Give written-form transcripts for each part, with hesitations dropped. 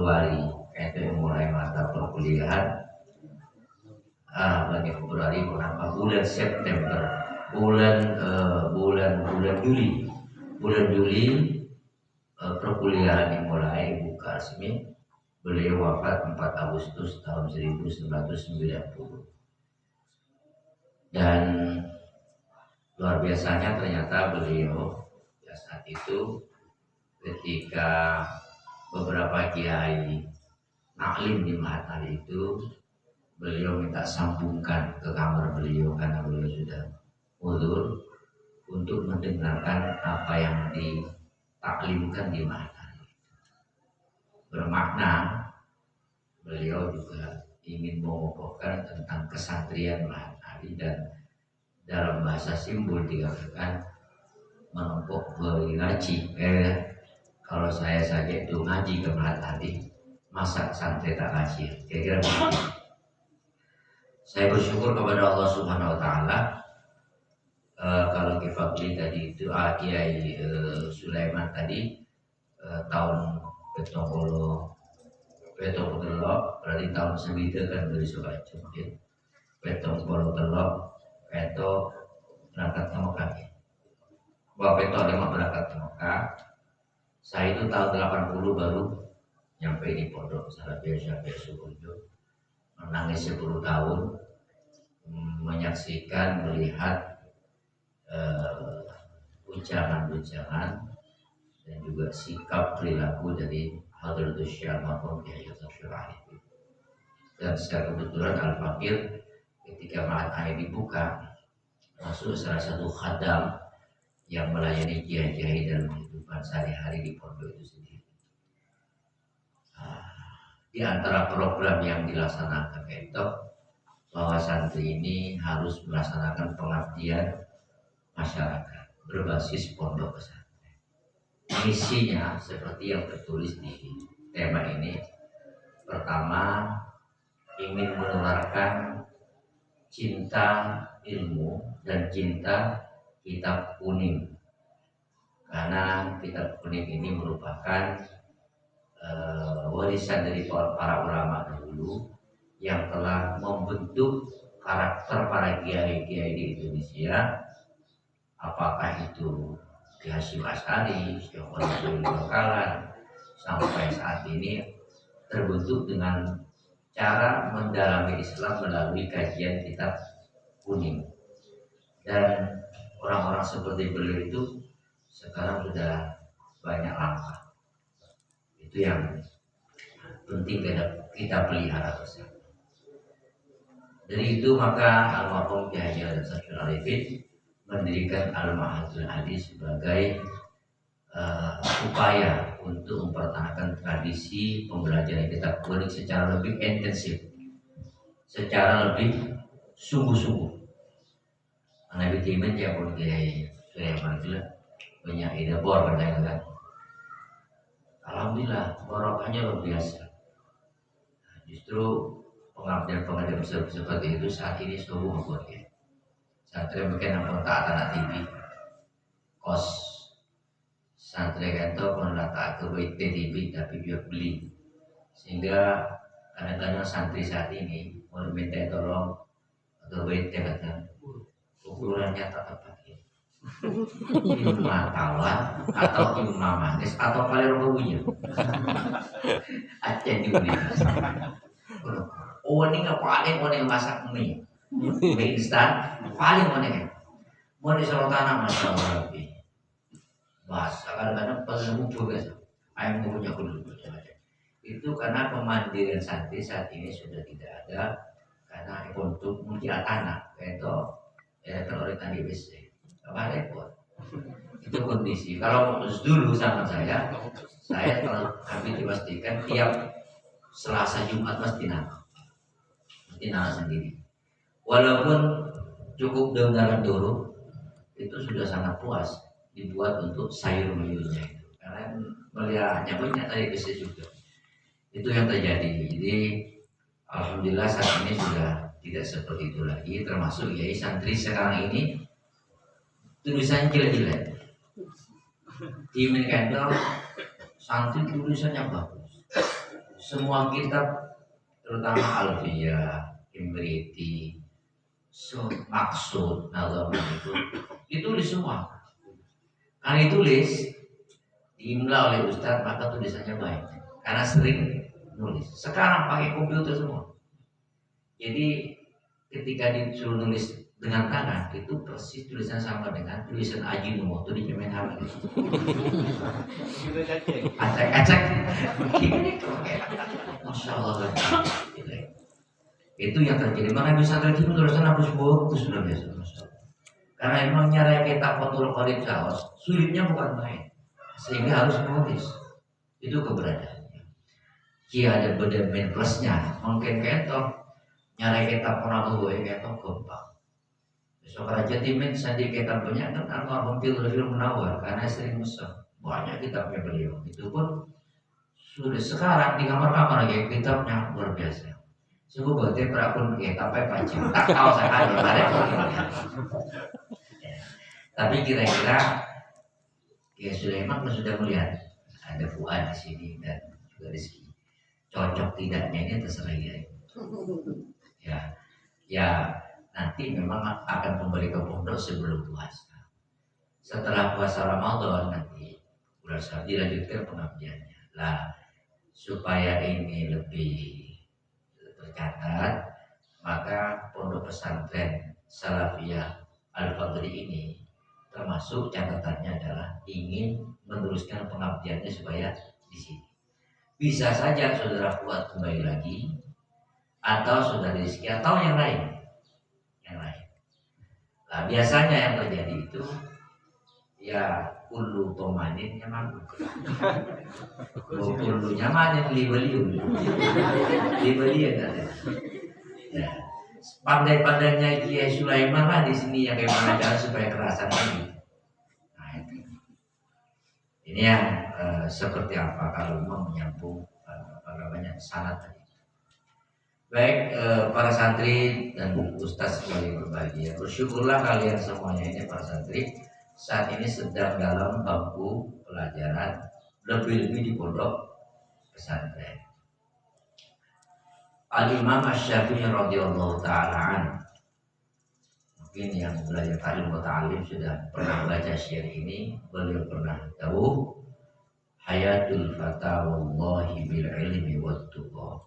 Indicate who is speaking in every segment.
Speaker 1: Februari itu mulai mata perkuliahan. Bulan Februari, bulan September, bulan Juli perkuliahan dimulai buka resmi. Beliau wafat 4 Agustus tahun 1990. Dan luar biasanya ternyata beliau saat itu ketika beberapa kiai naklim di Mahat Ali itu, beliau minta sambungkan ke kamar beliau karena beliau sudah mundur untuk mendengarkan apa yang ditaklimkan di Mahat Ali. Bermakna beliau juga ingin mengokohkan tentang kesantrian Mahat Ali, dan dalam bahasa simbol dikatakan menumpuk ngaji. Kalau saya saja itu ngaji ke Mahat Ali, masa santri tak ngaji? Kira-kira begitu. Saya bersyukur kepada Allah Subhanahu Wa Taala. Kalau Kifabli tadi itu Kiai Sulaiman tadi tahun Petongolo berarti tahun 9 kan dari Surabaya mungkin Petongolo telok itu berangkat ke Mekah. Bapak itu ada berangkat ke Mekah. Saya itu tahun 80 baru nyampe di pondok Salafiyah Syafi'iyah Sukoharjo. Menangis 10 tahun menyaksikan, melihat ucapan-ucapan dan juga sikap perilaku dari Hadratus Syekh Marhum Kiai Hasan Syarif. Dan secara kebetulan Al-Fakir ketika Mahat Ali dibuka masuk salah satu khadam yang melayani kiai-kiai dalam kehidupan sehari-hari di pondok itu sendiri. Di antara program yang dilaksanakan itu bahwa santri ini harus melaksanakan pengabdian masyarakat berbasis pondok pesantren. Misinya seperti yang tertulis di tema ini. Pertama, ingin menularkan cinta ilmu dan cinta kitab kuning, karena kitab kuning ini merupakan warisan dari para ulama dahulu yang telah membentuk karakter para kiai-kiai di Indonesia, apakah itu Ki Hasyim Asy'ari, Syekh Khalil Bakalan, sampai saat ini terbentuk dengan cara mendalami Islam melalui kajian kitab kuning. Dan orang-orang seperti beliau itu sekarang sudah banyak langkah. Itu yang penting kita pelihara bersama. Dari itu maka almarhum Kiai Hasan Syarif mendirikan Al-Ma'hadul Hadis sebagai upaya untuk mempertahankan tradisi pembelajaran kitab kuning secara lebih intensif, secara lebih sungguh-sungguh. Nabi Timen ya pun Kiai Sulaiman itu banyak ide bor kan. Alhamdulillah barokahnya luar biasa. Justru pengabdian seperti itu saat ini sungguh buat ya. Santri mungkin ampun tak anak TV kos santri kantor pun tak ke TV tapi dia beli, sehingga kadang-kadang santri saat ini mau minta tolong ke kata ukurannya tak tepat ya. Ilmu tawa atau ilmu manis atau kalian punya aja dibeli. Oh ini nggak paling mau masak mie instan paling mau disuruh tanam masya Allah lebih bahasa kadang-kadang penemu juga ayam punya kudu itu karena kemandirian santri saat ini sudah tidak ada, karena untuk menjaga tanah itu kalau tadi bisa apa repot itu kondisi. Kalau dulu sama saya kalau kami dipastikan tiap Selasa Jumat mesti nanam sendiri, walaupun cukup dengan dulu itu sudah sangat puas dibuat untuk sayur mayurnya itu, karena melihatnya punya tadi bisa juga itu yang terjadi. Jadi alhamdulillah saat ini sudah tidak seperti itu lagi, termasuk ya santri sekarang ini tulisannya jelek-jelek di kantor santri tulisannya bagus, semua kitab terutama Alfiyah, Imriti, Maksud, Nazam itu ditulis semua. Karena ditulis diimla oleh Ustadz maka tulisannya baik. Karena sering nulis. Sekarang pakai komputer semua. Jadi ketika disuruh nulis dengan tangan itu persis tulisan sama dengan tulisan Aji Numo itu di Kemenhan. Acak-acak. Masya Allah. Itu yang terjadi. Mana bisa terjadi tulisan hapus buku itu sudah biasa. Karena emang nyari kitab Fathul Qorib Saos sulitnya bukan main, sehingga harus menulis. Itu keberadaannya. Jika ada bedamin plusnya, mungkin ketok nyari kitab orang tua ketok gampang. Besok raja timin sandi kitab banyak kan almarhum Fil Munawar karena sering musuh banyak kitabnya beliau. Itu pun sudah sekarang di kamar-kamar lagi kitabnya luar biasa. Sungguh berarti perakun kitab pancing tak tahu sekali ada. Tapi kira-kira ya Sulaiman sudah melihat ada Fuad di sini dan juga Rizki. Cocok tidaknya ini terserah dia. Ya nanti memang akan kembali ke pondok sebelum puasa. Setelah puasa Ramadan nanti bulan Syawal dilanjutkan pengabdiannya. Lah supaya ini lebih tercatat, maka pondok pesantren Salafiyah Al-Fadli ini termasuk catatannya adalah ingin meneruskan pengabdiannya supaya di sini. Bisa saja saudara Fuad kembali lagi, atau saudara Rizki atau yang lain. Nah biasanya yang terjadi itu ya kullu tomanin nyaman, kullu nyamanin libeliu ya. Pandai-pandainya Kiai Sulaiman lah di sini yang gimana cara supaya kerasan lagi. Nah itu. Ini yang seperti apa kalau mau menyambung sanad tadi. Baik para santri dan ustaz sekalian berbahagia. Bersyukurlah kalian semuanya ini para santri saat ini sedang dalam bangku pelajaran lebih-lebih di pondok pesantren. Al-Imam Asy-Syafi'i radhiyallahu ta'ala anhu. Mungkin yang belajar ta'lim wa ta'alim sudah pernah baca syair ini. Beliau pernah tahu hayatul fata wallahi bil ilmi wat tuqa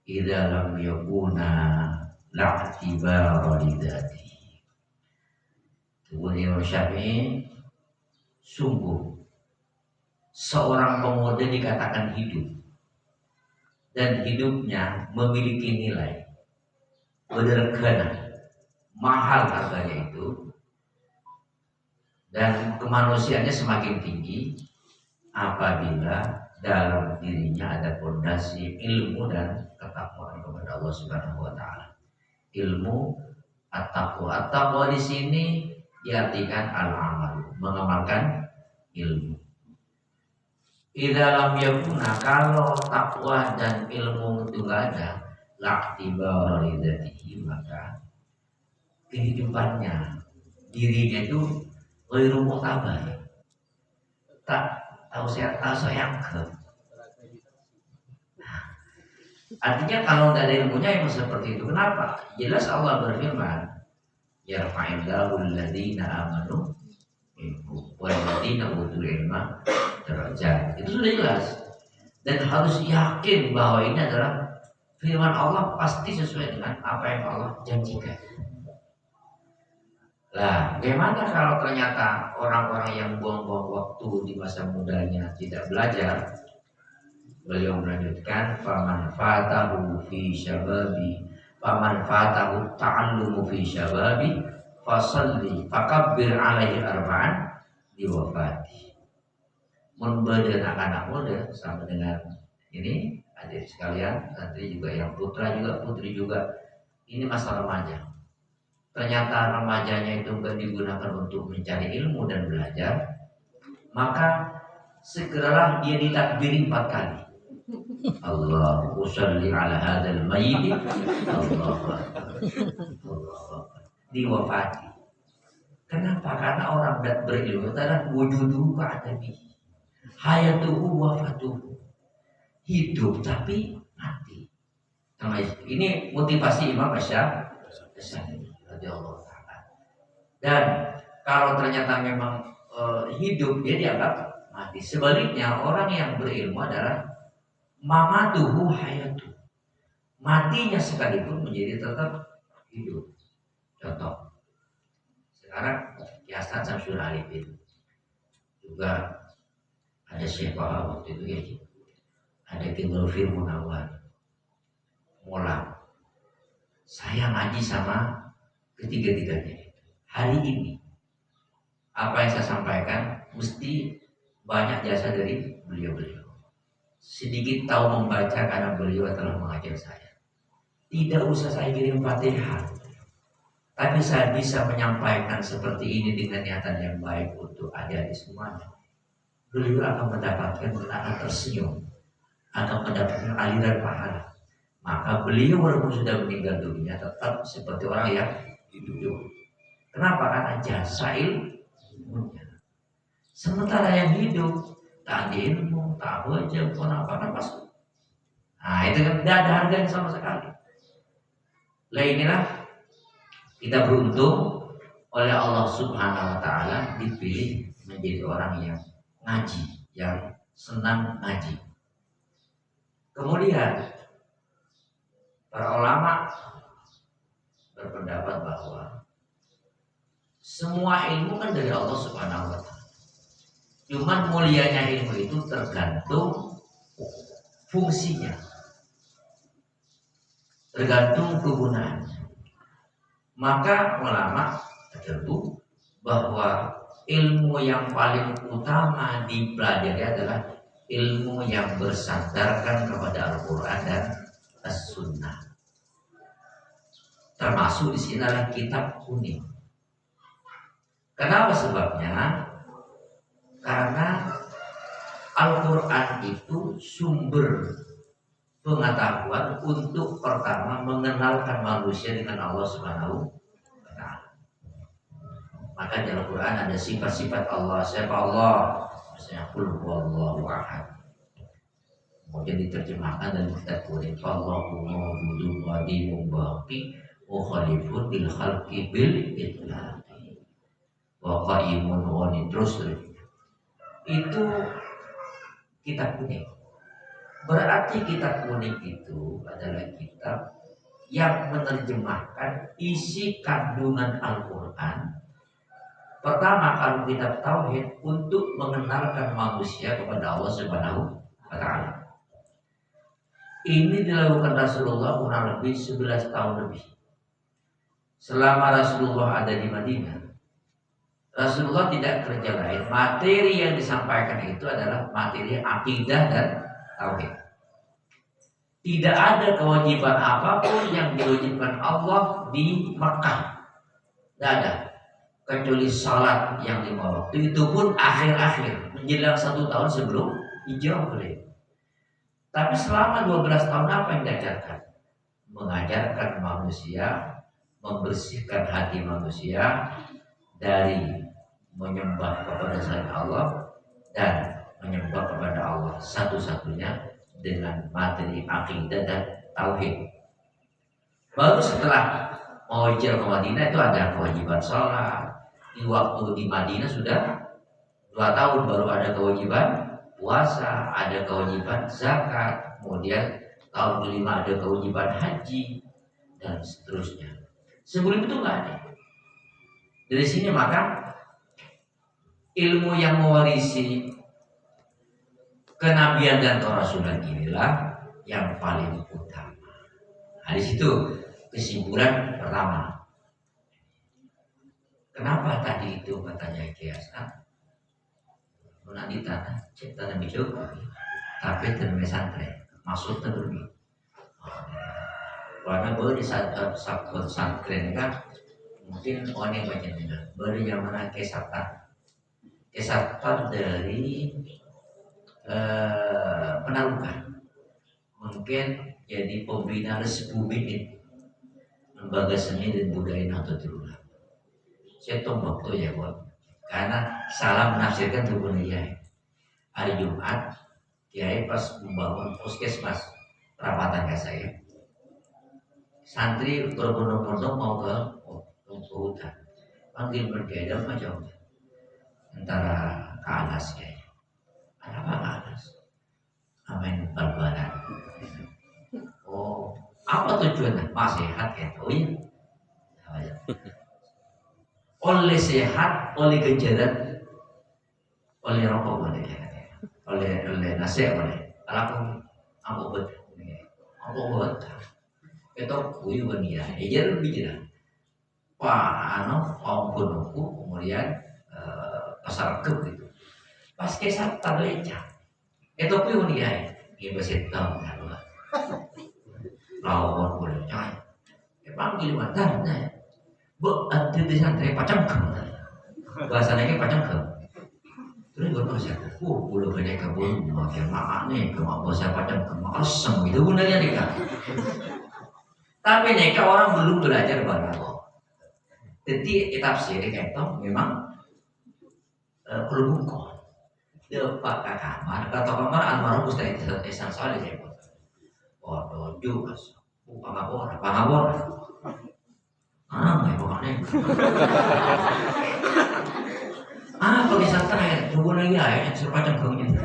Speaker 1: idza lam yakuna la'tibara lidzati. Kemudian Imam Syafi'i, sungguh seorang pemuda dikatakan hidup dan hidupnya memiliki nilai berharga, mahal harganya itu, dan kemanusiaannya semakin tinggi apabila dalam dirinya ada fondasi ilmu dan ketakwaan kepada Allah Subhanahu wa taala. Ilmu at-taqwa. At-taqwa di sini diartikan al-amal, mengamalkan ilmu. Idza lam yakuna, kalau takwa dan ilmu itu enggak ada, la'tibara lidzatihi, maka kehidupannya dirinya itu ghairu mu'tabar. Tak tahu sayang ke. Artinya kalau tidak ada ilmunya yang seperti itu. Kenapa? Jelas Allah berfirman, yarfa'illahu alladziina aamanu minkum walladziina utul ilma darajat. Itu sudah jelas. Dan harus yakin bahwa ini adalah firman Allah, pasti sesuai dengan apa yang Allah janjikan. Lah, bagaimana kalau ternyata orang-orang yang buang-buang waktu di masa mudanya tidak belajar? Beliau melanjutkan, faman fatahu fi syababi, faman fatahu ta'allumu fi syababi, fasalli fakabbir alaihi arba'an diwafati. Membeda anak-anak muda sama dengan ini, adik sekalian, santri juga yang putra juga, putri juga, ini masa remaja. Ternyata remajanya itu bukan digunakan untuk mencari ilmu dan belajar, maka segeralah dia ditakbiri 4 kali. Allahu sholli ala hadzal mayyit, Allahu diwafati. Kenapa? Karena orang tidak berilmu adalah wujuduhu ka'adabi, hayatuhu wafatuhu, hidup tapi Ini motivasi Imam Asy'ari radhiyallahu taala. Dan kalau ternyata memang hidup, dia dianggap mati. Sebaliknya orang yang berilmu adalah mamatuhu hayatu. Matinya sekalipun menjadi tetap hidup. Contoh, sekarang Ki Hasan Samsul Arifin juga ada siapa waktu itu ya, ada Ki Mulfir Munawar, Mola. Saya ngaji sama ketiga-tiganya. Hari ini apa yang saya sampaikan mesti banyak jasa dari beliau-beliau. Sedikit tahu membaca karena beliau telah mengajar saya. Tidak usah saya kirim Fatihah, tapi saya bisa menyampaikan seperti ini dengan niatan yang baik untuk adik-adik semuanya. Beliau akan mendapatkan, akan tersenyum, akan mendapatkan aliran pahala. Maka beliau walaupun sudah meninggal dunia tetap seperti orang yang hidup. Kenapa? Karena jasa ilmunya. Sementara yang hidup tak ilmu, tak baca pun apa pas. Nah itu kan tidak ada harganya sama sekali. Lah inilah kita beruntung oleh Allah Subhanahu wa taala dipilih menjadi orang yang ngaji, yang senang ngaji. Kemudian para ulama berpendapat bahwa semua ilmu kan dari Allah Subhanahu wa taala. Cuman mulianya ilmu itu tergantung fungsinya, tergantung kegunaannya. Maka ulama tertentu bahwa ilmu yang paling utama dipelajari adalah ilmu yang bersandarkan kepada Al-Quran dan As-Sunnah. Termasuk di sini adalah kitab kuning. Kenapa sebabnya? Karena Al-Quran itu sumber pengetahuan untuk pertama mengenalkan manusia dengan Allah Subhanahu wa taala. Maka di Al-Quran ada sifat-sifat Allah. Siapa Allah? Misalnya qul huwallahu ahad. Kemudian diterjemahkan dalam kitab kuning, Allahu mawjudun qadimun baqi wa khalifun bil khalqi bil itlaqi wa qaimun wa terus. Itu kitab kuning. Berarti kitab kuning itu adalah kitab yang menerjemahkan isi kandungan Al-Quran. Pertama, kalau kitab tauhid untuk mengenalkan manusia kepada Allah Subhanahu wa taala. Ini dilakukan Rasulullah kurang lebih 11 tahun lebih. Selama Rasulullah ada di Madinah, Rasulullah tidak kerja lain. Materi yang disampaikan itu adalah materi akidah dan tauhid. Tidak ada kewajiban apapun yang diwajibkan Allah di Makkah. Tidak ada. Kecuali salat yang 5 waktu. Itu pun akhir-akhir. Menjelang 1 tahun sebelum hijrah beliau. Tapi selama 12 tahun apa yang diajarkan? Mengajarkan manusia, membersihkan hati manusia dari menyembah kepada selain Allah dan menyembah kepada Allah satu-satunya dengan materi akidah dan tauhid. Baru setelah mau hijrah ke Madinah itu ada kewajiban sholat. Di waktu di Madinah sudah 2 tahun baru ada kewajiban puasa, ada kewajiban zakat, kemudian tahun kelima ada kewajiban haji dan seterusnya. Sebelum itu nggak ada. Dari sini maka ilmu yang mewarisi kenabian dan kerasulan inilah yang paling utama. Nah, di situ kesimpulan pertama. Kenapa tadi itu katanya Kiasa? Nanti tanah cek tanah hidup, tapi tanah santri maksudnya berbeda. Karena baru di sabtu santri kan mungkin orang yang banyak dengar. Baru yang mana kesatan dari Penalukan, mungkin jadi pembina Resbu Bidin Lembaga Seni dan Budaya Nahdlatul Ulama. Saya tombak tuh ya buat. Karena salah menafsirkan tubuh Kiai. Hari Jumat Kiai pas membangun puskesmas perapatan ke saya. santri berbondong-bondong mau ke hutan, panggil bergedel macam antara ke alas ya, apa ke alas, amin berbadan. Oh, apa tujuannya? Mas sehat ya, oh iya. Oleh sehat, oleh kejaran, oleh rokok boleh, oleh nasi boleh. Kalau aku buat, itu kuyu bania, aja lebih jelas. Wah, om gunungku kemudian pasar keb gitu. Pas kesat terlecah, itu kuyu bania, ini besit tahu nggak? Lawan boleh cai, panggil mantan, bu ada di sana pacang kem, bahasanya pacang kem. Terus gue masih boleh beda kebun, makin makanya kemak bahasa pacang kem, asam gitu gunanya nih kan. Tapi mereka orang belum belajar bahasa. Jadi tafsir itu memang perlu buku. Dia pakai kamar, kata kamar almarhum Ustaz Ihsan Saleh ya. Oh, juga, pangabora. Nggak pokoknya. Pakai santai, tunggu lagi ya, sepacang kengnya.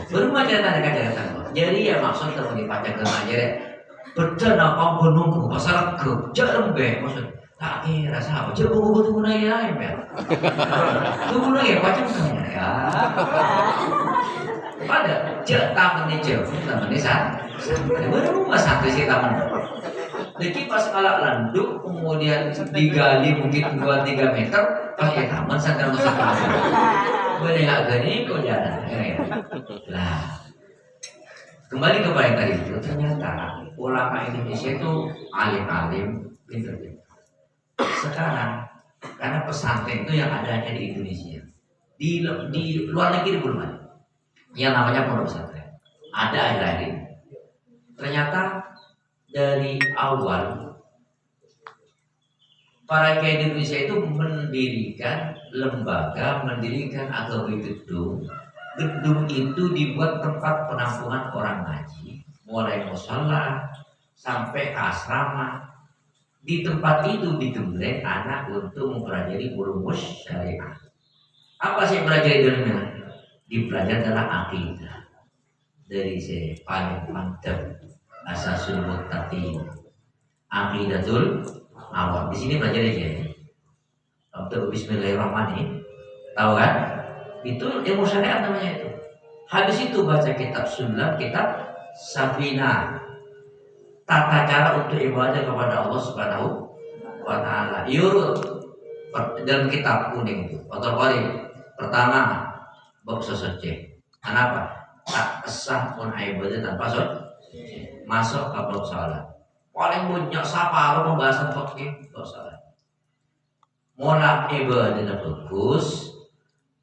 Speaker 1: Bermacam tanda. Jadi ya maksud teman dipacang keng aja deh. Betul nak gunung ke pasar ke jalan be maksud tak rasa apa coba gue tunggu lagi ya tunggu lagi pacang kengnya ya. Pada cek taman ni cek taman ni baru rumah satu sih taman. Jadi pas kalau landuk kemudian digali mungkin 2-3 meter pas ya taman sadar masa boleh nggak gini kok jalan lah. Kembali ke yang tadi itu, ternyata ulama Indonesia itu alim-alim, pintar-pintar. Sekarang karena pesantren itu yang ada hanya di Indonesia, di luar negeri belum ada. Yang namanya pondok pesantren ada akhir-akhir ini. Ternyata dari awal para kiai di Indonesia itu mendirikan lembaga, mendirikan agama gedung. Gedung itu dibuat tempat penampungan orang ngaji, mulai musala sampai ke asrama. Di tempat itu digembleng anak untuk mempelajari rumus syariah. Apa sih pelajari dalamnya? Dipelajari adalah akidah. Dari saya paling mantap asasul muttaqin, aqidatul awam. Di sini pelajari aja. Untuk Bismillahirrahmanirrahim, tahu kan? Itu ilmu syariat namanya itu. Habis itu baca kitab sunnah, kitab Safinah, tata cara untuk ibadah kepada Allah Subhanahu wa Ta'ala. Yurut dalam kitab kuning itu. Otor-otor pertama bab sosoce. Kenapa? Tak sah pun ibadah tanpa sosoce. Masuk ke bab salat. Paling banyak siapa pembahasan fikih bab salat. Mulai ibadah bagus.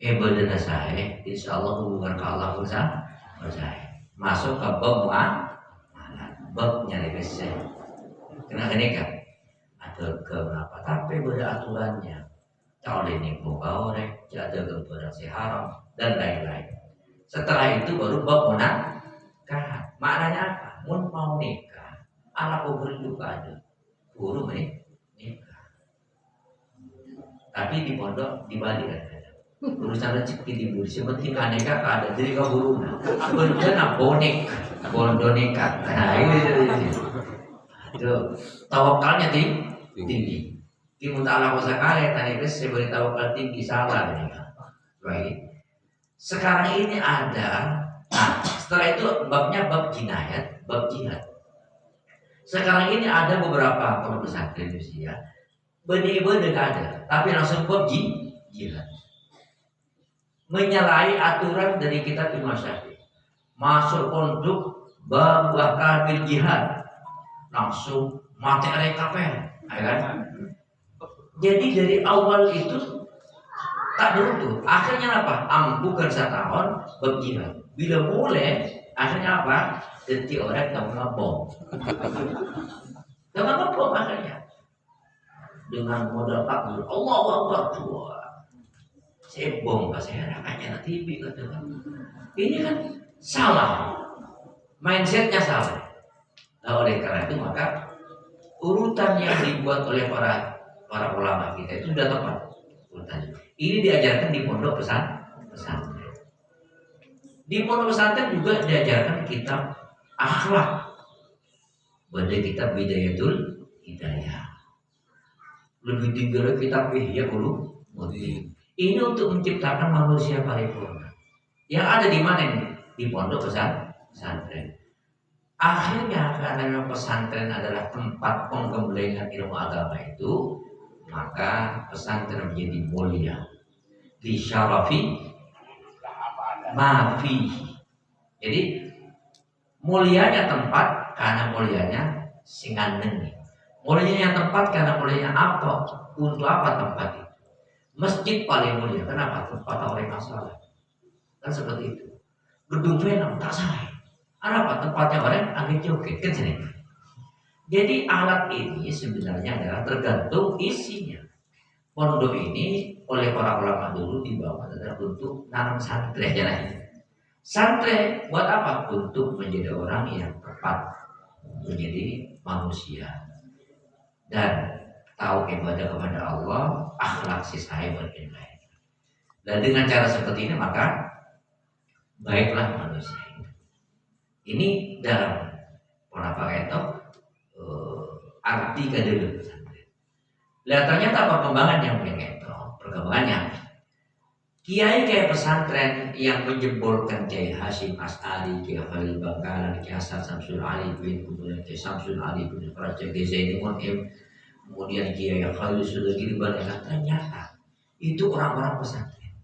Speaker 1: Ibadah saya, insya Allah hubungan ke Allah pun saya masuk ke bab bab nyari keseh. Kena kan? Ada keberapa? Tapi beda aturannya. Kalau ini buka orek, ada keberasi haram dan lain-lain. Setelah itu baru bab munakah. Maknanya apa? Mau nikah, anak kubur juga ada. Guru nikah. Tapi di pondok dibalik kan. Urusan rezeki di bumi seperti aneka ada jadi kau burung benar bonek bondonekat. Nah ini itu tawakalnya tinggi timun ta'ala wasakale tadi saya beri tawakal tinggi salah ini baik. Sekarang ini ada setelah itu babnya bab jinayat, bab jihad. Sekarang ini ada beberapa pondok pesantren di Indonesia benih-benih ada tapi langsung bab jihad, menyalahi aturan dari kitab Imam Syafi'i. Masuk pondok babah kafir jihad langsung mati oleh kafir, kan? Jadi dari awal itu tak berutuh. Akhirnya apa? Bukan setahun bab jihad. Bila mulai, akhirnya apa? Jadi orang tak ngabom. Tak ngabom akhirnya. Dengan modal takbir Allahu Akbar dua. Sebong bahasa herakannya TV kata. Ini kan salah, mindsetnya salah. Nah, oleh karena itu maka urutan yang dibuat oleh para ulama kita itu sudah tepat urutannya. Ini diajarkan di pondok pesantren. Di pondok pesantren juga diajarkan kitab akhlak. Pada kitab Bidayatul Hidayah. Lebih tinggi lagi kitab Ihya Ulumuddin. Ini untuk menciptakan manusia paripurna. Yang ada di mana ini? Di pondok pesantren. Akhirnya karena pesantren adalah tempat penggemblengan ilmu agama itu, maka pesantren menjadi mulia. Disyarafi mafi. Jadi mulianya tempat karena mulianya singaneng. Mulianya tempat karena mulianya apa? Untuk apa tempat itu? Masjid paling mulia. Kenapa? Tempat orang masalah. Kan seperti itu. Gedung film tak salah. Apa tempatnya orang angin joget kan sini. Jadi alat ini sebenarnya adalah tergantung isinya. Pondok ini oleh para ulama dulu dibawa adalah untuk nanam santri jalan. Santri buat apa? Untuk menjadi orang yang tepat, menjadi manusia dan tahu ibadah kepada Allah, akhlak sisai bernilai. Dan dengan cara seperti ini maka baiklah manusia. Ini dalam penapa itu arti kedua pesantren. Lihat ternyata perkembangan yang begitu, perkembangannya kiai pesantren yang menjebolkan Kiai Hasyim Asy'ari, Kiai Khalil Bangkalan, Kiai Hasan Samsul Ali bin, kemudian Kiai Samsul Ali bin Raja Zaini Munim, kemudian Kiai Khalil Sudagiri Banyak, ternyata itu orang-orang pesantren.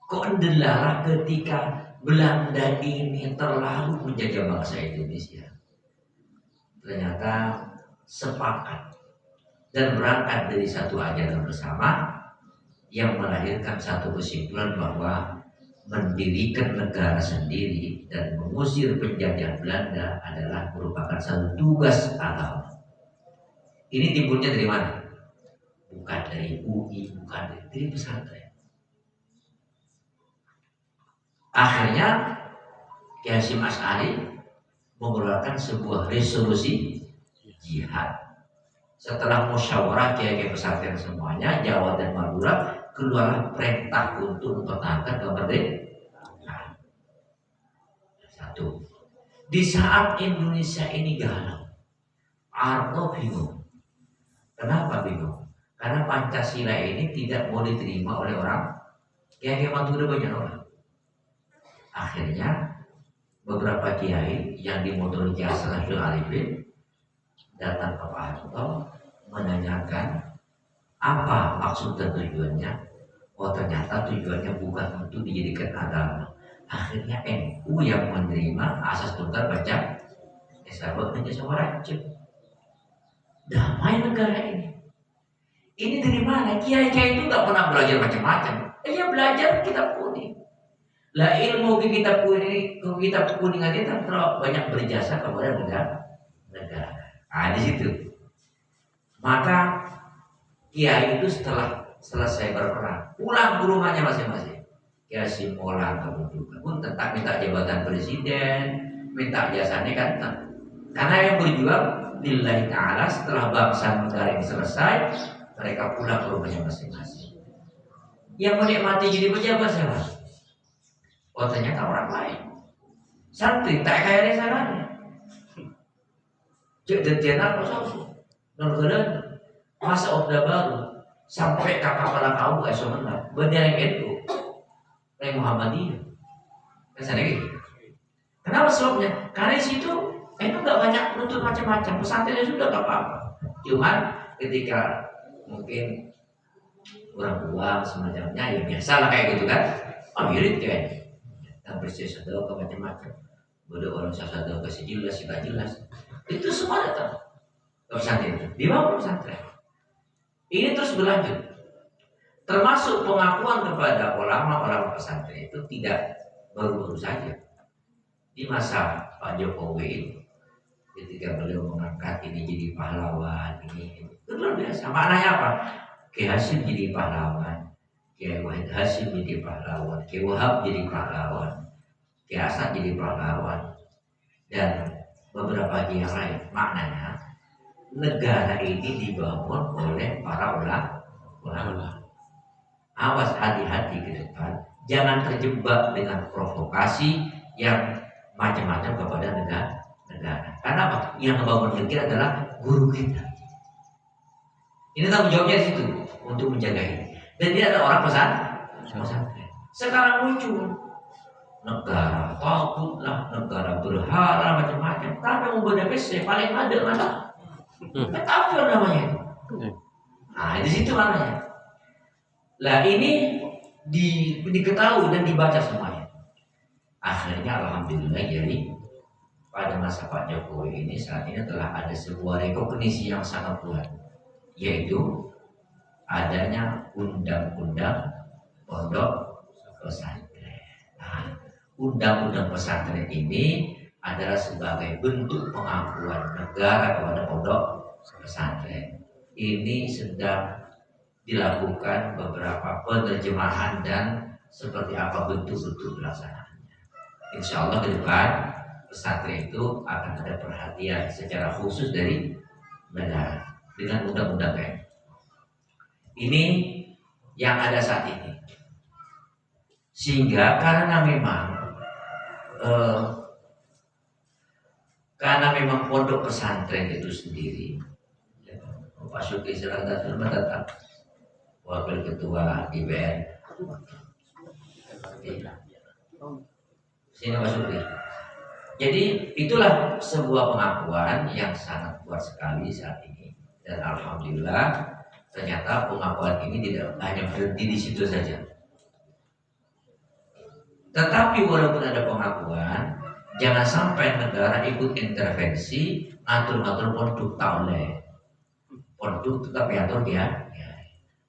Speaker 1: Kok ndelalah ketika Belanda ini terlalu menjajah bangsa Indonesia. Ternyata sepakat dan berangkat dari satu ajaran bersama yang melahirkan satu kesimpulan bahwa mendirikan negara sendiri dan mengusir penjajah Belanda adalah merupakan satu tugas agama. Ini timbulnya dari mana? Bukan dari UI, bukan dari pesantren. Akhirnya Kiai Hasyim Asy'ari mengeluarkan sebuah resolusi jihad. Setelah musyawarah kiai pesantren semuanya, Jawa dan Madura, keluarlah perintah untuk mempertahankan kemerdekaan. Satu. Di saat Indonesia ini galau, Arto bingung. Kenapa bingung? Karena Pancasila ini tidak mau diterima oleh orang. Kiai Madura banyak orang. Akhirnya beberapa kiai yang dimodal Kiai Samsul Arifin datang ke Pak Harto menanyakan apa maksud dan tujuannya. Oh ternyata tujuannya bukan untuk dijadikan agama. Akhirnya NU yang menerima asas tunggal baca Sabak dan Jasa Warancip. Damai negara ini. Ini dari mana? Kiai-kiai itu nggak pernah belajar macam-macam. Dia belajar kitab kuning. Lah ilmu kitab kuningan itu terlalu banyak berjasa kepada negara. Nah di situ. Maka kiai itu setelah selesai berperang pulang ke rumahnya masing-masing. Kiai Simola kemudian pun tetap minta jabatan presiden, minta jasanya kan. Karena yang berjuang lillahi ta'ala setelah bangsa negara ini selesai, mereka pulang ke rumahnya masing-masing. Yang menikmati jadi pejabat siapa? Oh ternyata orang lain. Santri tak kaya di sana. Cek detianan kosong. Nurgedan masa Orde Baru sampai kakak kepala kaum esomenat bendera itu oleh Muhammadiyah. Kan gitu. Kenapa sebabnya? Karena di situ itu nggak banyak nuntut macam-macam. Pesantrennya sudah nggak apa-apa. Cuman ketika mungkin kurang uang semacamnya ya biasa lah kayak gitu kan. Oh mirip kayaknya. Dan presiden sadar ke macam-macam. Bodoh orang sadar ke sejelas, tidak jelas. Itu semua datang ke pesantren itu. Di bawah pesantren. Ini terus berlanjut. Termasuk pengakuan kepada ulama-ulama pesantren itu tidak baru-baru saja. Di masa Pak Jokowi ketika beliau mengangkat ini jadi pahlawan ini itu luar biasa. Maknanya apa? Kiai Hasyim jadi pahlawan. Kiai Wahid Hasyim jadi pahlawan, Kiai Wahab jadi pahlawan, Kiai Asad jadi pahlawan, dan beberapa yang lain. Maknanya negara ini dibangun oleh para ulama. Awas, hati-hati ke depan, jangan terjebak dengan provokasi yang macam-macam kepada negara. Karena apa? Yang membangun negeri adalah guru kita. Ini tanggung jawabnya di situ untuk menjaga ini. Dan dia ada orang pesantren. Sekarang muncul negara takutlah, negara berhala macam-macam. Tapi mau BDPC paling ada mana? Apa namanya itu? Nah, di situ namanya. Lah ini diketahui dan dibaca semuanya. Akhirnya alhamdulillah, jadi pada masa Pak Jokowi ini saat ini telah ada sebuah rekognisi yang sangat kuat, yaitu adanya undang-undang pondok pesantren. Nah, undang-undang pesantren ini adalah sebagai bentuk pengakuan negara kepada pondok pesantren. Ini sedang dilakukan beberapa penerjemahan dan seperti apa bentuk-bentuk pelaksanaannya. Insya Allah ke depan pesantren itu akan ada perhatian secara khusus dari negara dengan undang-undang kayak ini yang ada saat ini. Sehingga karena memang pondok pesantren itu sendiri, ya, Pak Syukri silahkan datang, Wakil Ketua DPR. Sini Pak Syukri. Jadi itulah sebuah pengakuan yang sangat kuat sekali saat ini. Dan alhamdulillah ternyata pengakuan ini tidak hanya berhenti di situ saja. Tetapi walaupun ada pengakuan, jangan sampai negara ikut intervensi, ngatur-ngatur pondok tak oleh. Pondok tetap diatur dia.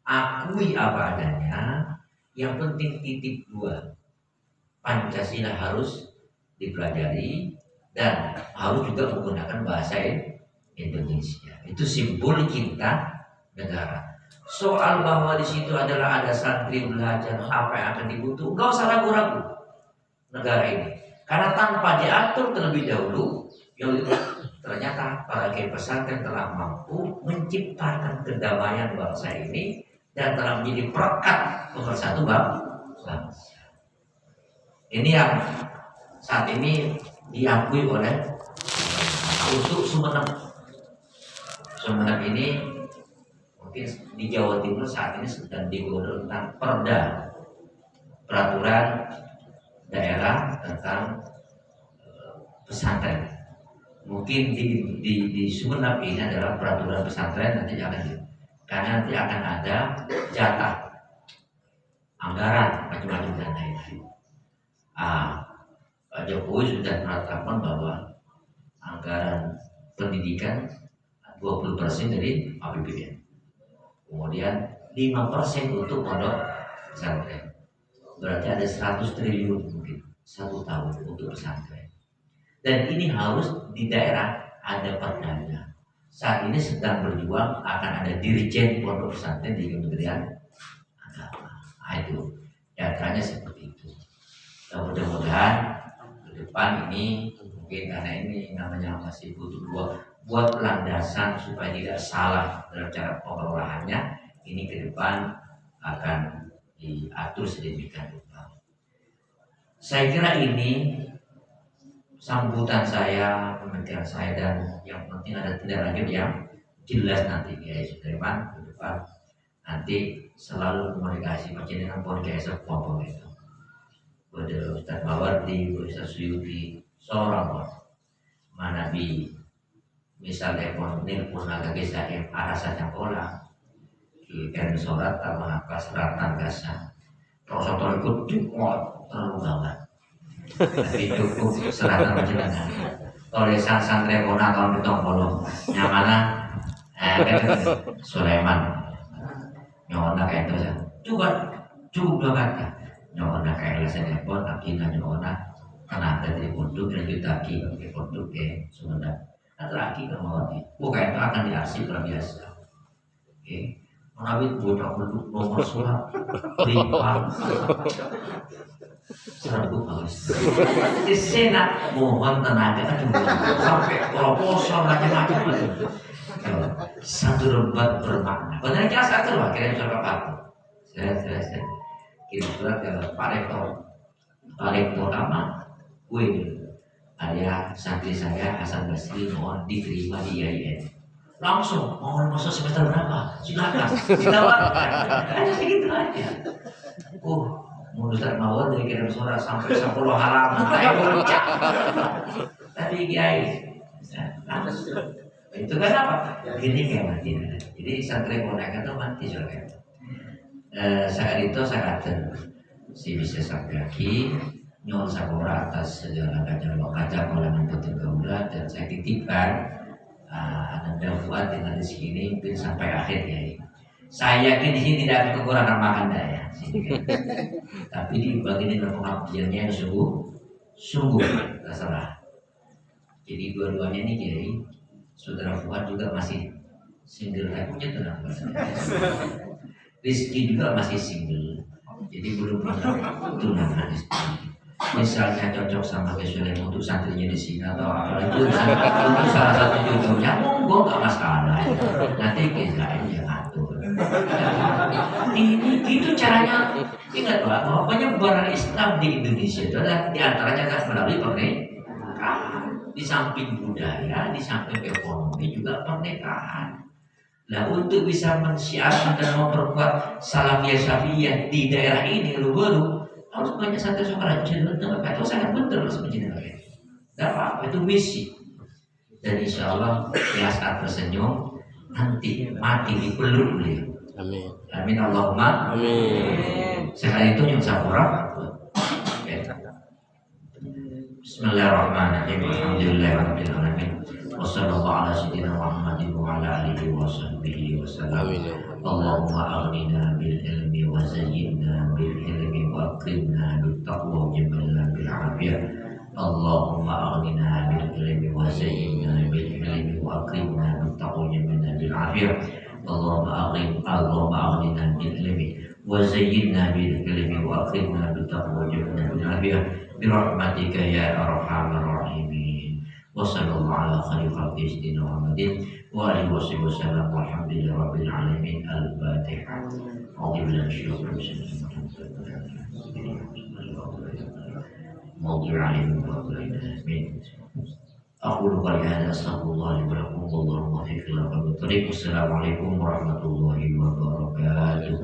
Speaker 1: Akui apa adanya. Yang penting titik 2, Pancasila harus dipelajari dan harus juga menggunakan bahasa Indonesia. Itu simbol cinta negara. Soal bahwa di situ adalah ada santri belajar apa yang akan dibutuhkan, nggak usah ragu-ragu negara ini. Karena tanpa diatur terlebih dahulu, ternyata para kiai pesantren telah mampu menciptakan kedamaian bangsa ini dan telah menjadi perekat pemersatu bangsa. Ini yang saat ini diakui oleh untuk Sumeneb. Sumeneb ini mungkin di Jawa Timur saat ini sedang digodok tentang peraturan daerah tentang pesantren. Mungkin di Sumeneb ini adalah peraturan pesantren nanti karena nanti akan ada jatah anggaran macam-macam dan lain-lain. Pak Jokowi sudah menetapkan bahwa anggaran pendidikan 20% dari APBN, kemudian 5% untuk pondok pesantren. Berarti ada 100 triliun mungkin 1 tahun untuk pesantren. Dan ini harus di daerah ada perdana. Saat ini sedang berjuang akan ada dirjen pondok pesantren di Kementerian Agama. Itu datanya seperti itu. Dan mudah-mudahan ke depan ini mungkin karena ini namanya masih butuh buat landasan supaya tidak salah dalam cara pengelolaannya. Ini ke depan akan diatur sedemikian rupa. Saya kira ini sambutan saya, pemikiran saya, dan yang penting ada tindak lanjut yang jelas nanti ya Sulaiman ke depan nanti selalu komunikasi macam dengan podcast apa itu. Pada Ustaz Mawardi, Ustaz Suyuti, seorang manabi misalnya nelpon agak kisah yang arah saja pola kian sholat sama kasratan kasa protokol ikut terlalu banget. Tapi cukup seratan jenengan. Oleh sang telefona tahun itu kolom nyamana Sulaiman nyona kayak itu saja. Cukup banget nyona kayak telepon akhirnya nyona karena dari pondok lanjut lagi ke pondok Sumedang. Nanti lagi ke Mawati. Bukan itu akan diarsip luar biasa. Oke. Menawi bocah penduduk nomor surat lima serbu halus. Sena mohon tenaga sampai proposal macam-macam. Satu lembar bermakna. Benar kira satu lah kirim surat apa? Saya kirim surat ke Pak Rektor. Pak Rektor apa? Ada santri saya Hasan Basri mohon diterima di IAIN. Langsung mohon masuk semester berapa? Silakan. Ditawarkan. Hanya segitu aja. Mundur mawar dari kirim surat sampai 10 halaman. Saya baca. Tapi Kiai, itu kan apa? Gini kayak mati. Jadi santri boneka itu mati juga. Saat itu saya kata si bisa sampai lagi nyol sabora atas segala kaca kolam putus gaulah dan saya titipkan Anda buat dengan di sini sampai akhir ya. Saya yakin di sini tidak ada kekurangan makan daya. Tapi di bagian dalam pengabdiannya yang sungguh tak salah. Jadi dua-duanya ini jadi saudara Fuad juga masih single, punya tenang. Rizky juga masih single, jadi belum tunangan. Misalnya cocok sama kesulitan untuk santrinya di sini atau apa itu salah satu jodohnya, monggo nggak masalah. Nanti kita yang atur. Ini itu caranya. Ingat bahwa penyebaran Islam di Indonesia itu adalah diantaranya kan melalui pernikahan. Di samping budaya, di samping ekonomi juga pernikahan. Nah, untuk bisa mensiarkan dan memperkuat salafiyah syafiyah di daerah ini baru harus banyak satu sekolah jenderal itu sangat betul sebenarnya. Dan apa itu misi. Dan insya Allah ya saat tersenyum nanti mati dipeluk beliau.
Speaker 2: Amin.
Speaker 1: Amin Allahumma.
Speaker 2: Amin.
Speaker 1: Sekali itu yang sapura. Bismillahirrahmanirrahim. Alhamdulillahirabbil alamin. Wassallallahu ala sayyidina Muhammadin wa ala alihi wa sahbihi wasallam. Allahumma aghnina bil ilmi wa zayyinna bil ilmi wa akrimna bit taqwa wa jamilna bil afiyah. Allahumma aghnina bil ilmi wa zayyinna bil ilmi wa akrimna bit taqwa wa jamilna bil afiyah. Allahumma aghnina bil ilmi wa zayyinna bil ilmi wa akrimna bit taqwa wa jamilna bil afiyah. Birahmatika ya arhamar rahimin. Wa sallallahu ala khairi khalqi sayyidina Muhammadin wa alihi wasallam walhamdulillahi rabbil alamin. Al-Fatihah. A'udzu billahi minasyaitonir rajim. Aku lupa lihat astagfirullah wa lakum wallahu muwaffiq ila aqwamit thoriq. Assalamualaikum warahmatullahi wabarakatuh.